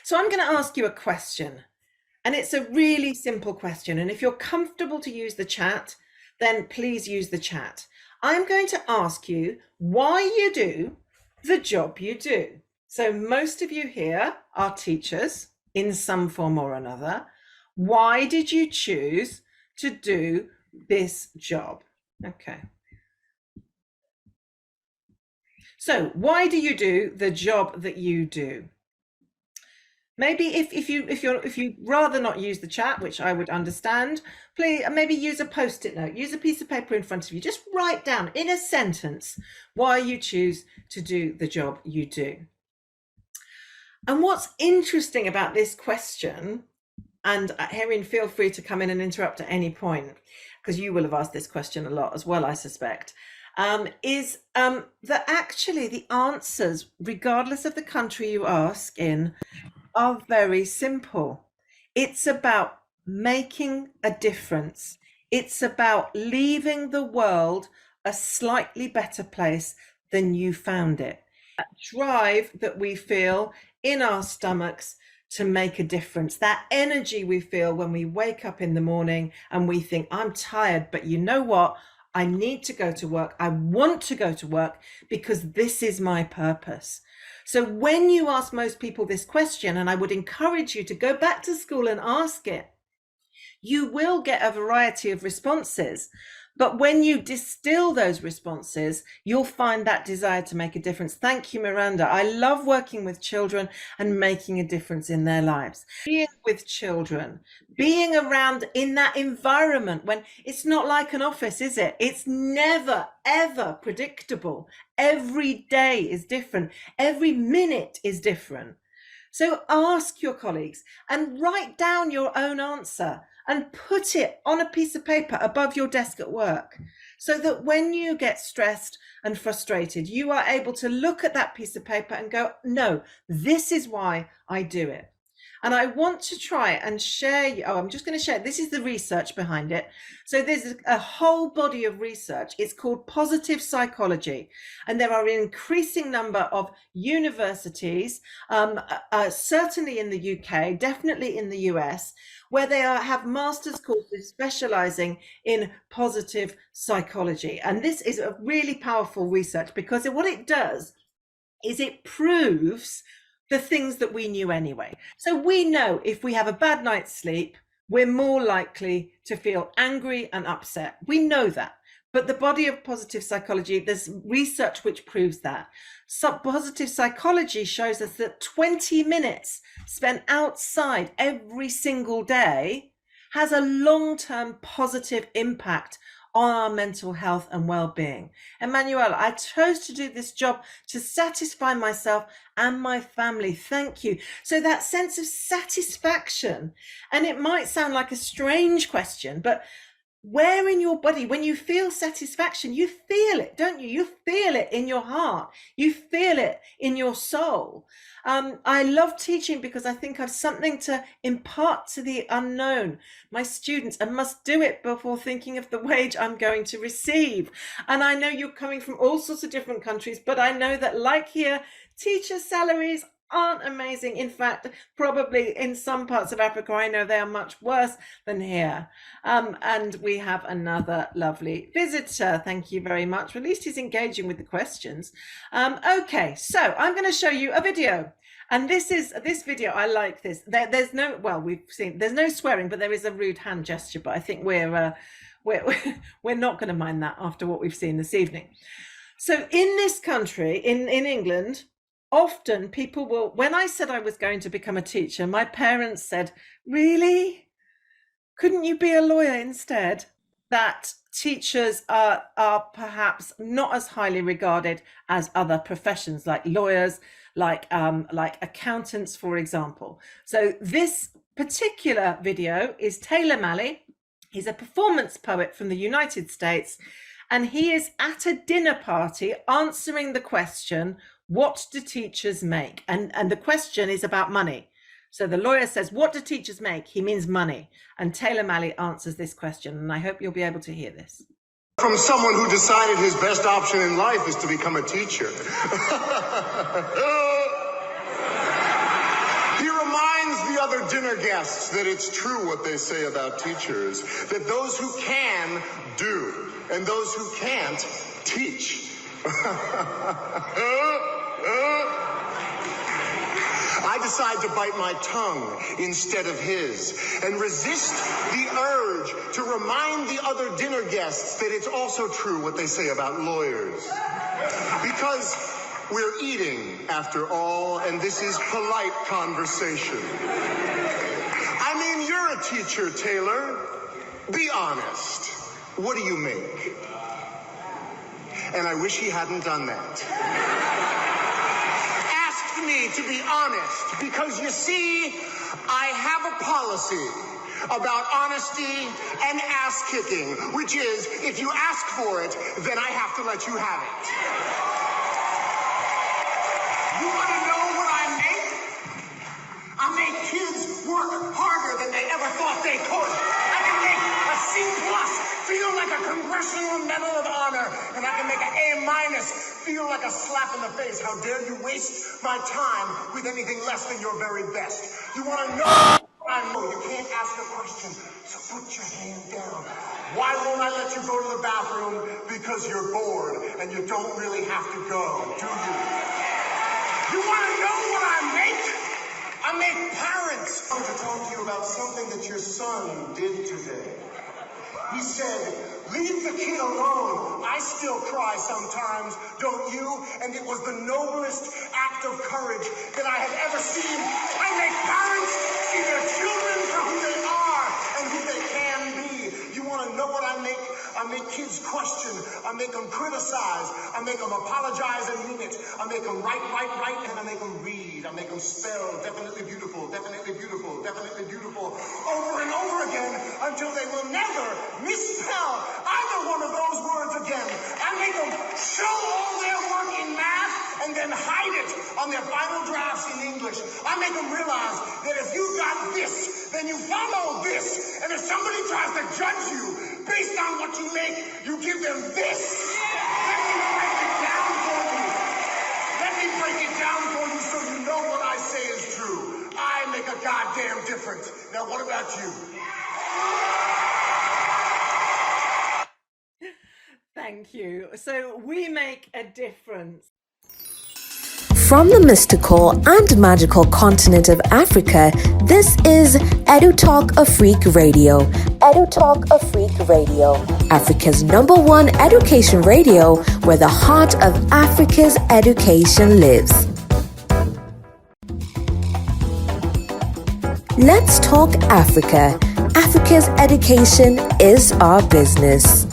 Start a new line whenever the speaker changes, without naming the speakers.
So I'm going to ask you a question, and it's a really simple question. And if you're comfortable to use the chat, then please use the chat. I'm going to ask you why you do the job you do. So most of you here are teachers in some form or another. Why did you choose to do this job? Okay. So why do you do the job that you do? Maybe if you rather not use the chat, which I would understand, please maybe use a post-it note, use a piece of paper in front of you, just write down in a sentence why you choose to do the job you do. And what's interesting about this question, and Erin, feel free to come in and interrupt at any point, because you will have asked this question a lot as well, I suspect, is that actually the answers, regardless of the country you ask in, are very simple. It's about making a difference. It's about leaving the world a slightly better place than you found it. That drive that we feel in our stomachs to make a difference, that energy we feel when we wake up in the morning and we think, I'm tired, but you know what? I need to go to work. I want to go to work because this is my purpose. So when you ask most people this question, and I would encourage you to go back to school and ask it, you will get a variety of responses. But when you distill those responses, you'll find that desire to make a difference. Thank you, Miranda. I love working with children and making a difference in their lives. Being with children, being around in that environment when it's not like an office, is it? It's never, ever predictable. Every day is different. Every minute is different. So ask your colleagues and write down your own answer and put it on a piece of paper above your desk at work, so that when you get stressed and frustrated, you are able to look at that piece of paper and go, no, this is why I do it. And I want to try and share, I'm just going to share, this is the research behind it. So there's a whole body of research. It's called positive psychology. And there are an increasing number of universities, certainly in the UK, definitely in the US, where they have master's courses specializing in positive psychology. And this is a really powerful research, because what it does is it proves the things that we knew anyway. So we know if we have a bad night's sleep, we're more likely to feel angry and upset. We know that. But the body of positive psychology, there's research which proves that. Positive psychology shows us that 20 minutes spent outside every single day has a long-term positive impact on our mental health and well-being. Emmanuel, I chose to do this job to satisfy myself and my family. Thank you. So that sense of satisfaction, and it might sound like a strange question, but where in your body, when you feel satisfaction, you feel it, don't you? You feel it in your heart. You feel it in your soul. I love teaching because I think I've something to impart to the unknown, my students, and must do it before thinking of the wage I'm going to receive. And I know you're coming from all sorts of different countries, but I know that, like here, teacher salaries aren't amazing. In fact, probably in some parts of Africa, I know they are much worse than here. And we have another lovely visitor. Thank you very much. At least he's engaging with the questions. Okay, so I'm going to show you a video. And this video, I like this. There's no, well, there's no swearing, but there is a rude hand gesture. But I think we're not going to mind that after what we've seen this evening. So in this country, in England, often people will, when I said I was going to become a teacher, my parents said, really? Couldn't you be a lawyer instead? That teachers are perhaps not as highly regarded as other professions, like lawyers, like accountants, for example. So this particular video is Taylor Malley. He's a performance poet from the United States, and he is at a dinner party answering the question, what do teachers make? And the question is about money. So the lawyer says, what do teachers make? He means money. And Taylor Malley answers this question, and I hope you'll be able to hear this.
From someone who decided his best option in life is to become a teacher. He reminds dinner guests that it's true what they say about teachers, that those who can do, and those who can't teach. I decide to bite my tongue instead of his and resist the urge to remind the other dinner guests that it's also true what they say about lawyers. Because we're eating, after all, and this is polite conversation. I mean, you're a teacher, Taylor. Be honest. What do you make? And I wish he hadn't done that. Asked me to be honest, because you see, I have a policy about honesty and ass-kicking, which is, if you ask for it, then I have to let you have it. You want to know what I make? I make kids work harder than they ever thought they could. I can make a C+ feel like a Congressional Medal of Honor, and I can make an A- feel like a slap in the face. How dare you waste my time with anything less than your very best? You want to know? I know you can't ask a question, so put your hand down. Why won't I let you go to the bathroom? Because you're bored and you don't really have to go, do you? You want to know what I make? I make parents. I want to talk to you about something that your son did today. He said, leave the kid alone. I still cry sometimes, don't you? And it was the noblest act of courage that I have ever seen. I make parents see their children for who they are and who they can be. You want to know what I make? I make kids question. I make them criticize. I make them apologize and mean it. I make them write, and I make them read. I make them spell definitely beautiful, definitely beautiful, definitely beautiful over and over again until they will never misspell either one of those words again. I make them show all their work in math and then hide it on their final drafts in English. I make them realize that if you got this, then you follow this. And if somebody tries to judge you based on what you make, you give them this. Let me break it down for you. Let me break it down for you so you know what I say is true. I make a goddamn difference. Now, what about you?
Thank you. So we make a difference.
From the mystical and magical continent of Africa, this is EduTalk Afrique Radio. EduTalk Afrique Radio, Africa's #1 education radio, where the heart of Africa's education lives. Let's talk Africa. Africa's education is our business.